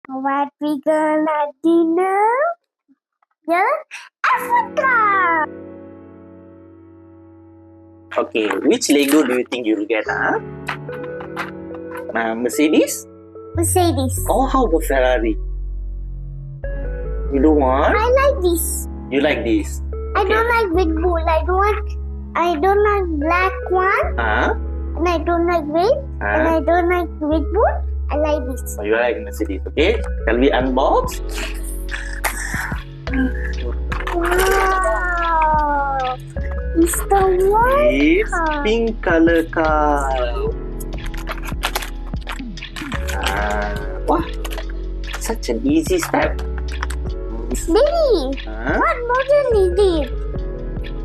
What we gonna do now? The F1 car. Okay, which Lego do you think you'll get? Mercedes? Mercedes. Or how about Ferrari? You don't want? I like this. You like this? I don't like Red Bull. I don't like black one. And I don't like red. And I don't like Red Bull. I like this. Oh, you like Mercedes, okay? Shall we unbox? Wow! It's the white It's car. pink color car. Wow! Such an easy step. Daddy, what model is it?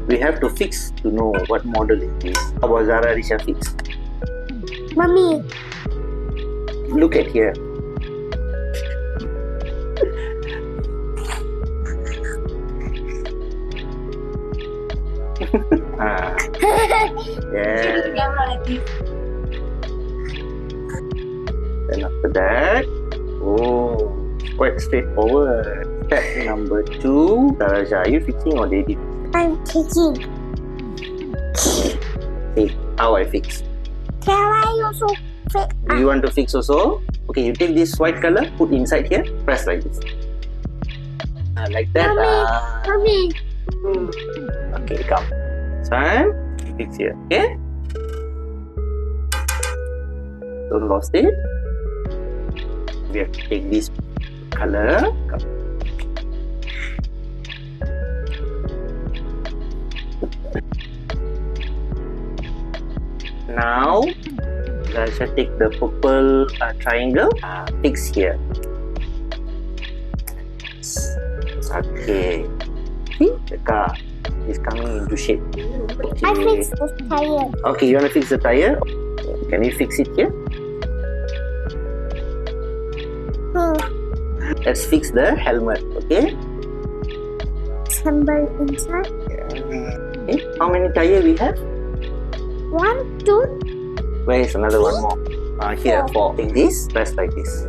We have to fix to know what model it is. How about Zara Risha fix? Mommy, Look at here. Yeah. Then after that, quite straightforward. Step number 2. Taraja, are you fixing or Daddy? I'm taking. Hey, how I fix? Can I also fix? Do you want to fix also? Okay, you take this white color, put inside here, press like this. Like that. Mommy. Okay, come. This one, fix here. Okay? Don't lost it. We have to take this color. Come. Now, I shall take the purple triangle, fix here. Okay. See, the car is coming into shape. Okay. I fixed the tire. Okay, you want to fix the tire? Can you fix it here? Let's fix the helmet, okay? Symbol inside. Okay. How many tires we have? 1, 2. Where is another one more? Here, 4. Take this, press like this.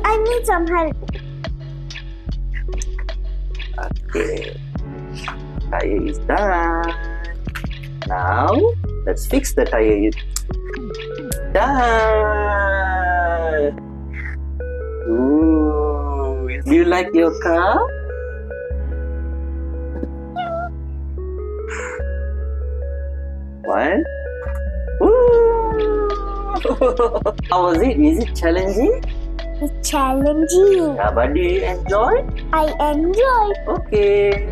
I need some help. Okay. Tire is done. Now, let's fix the tire. Done! Ooh, do you like your car? One. Ooh. How was it? Is it challenging? It's challenging. Yeah, but do you enjoy? I enjoy. Okay.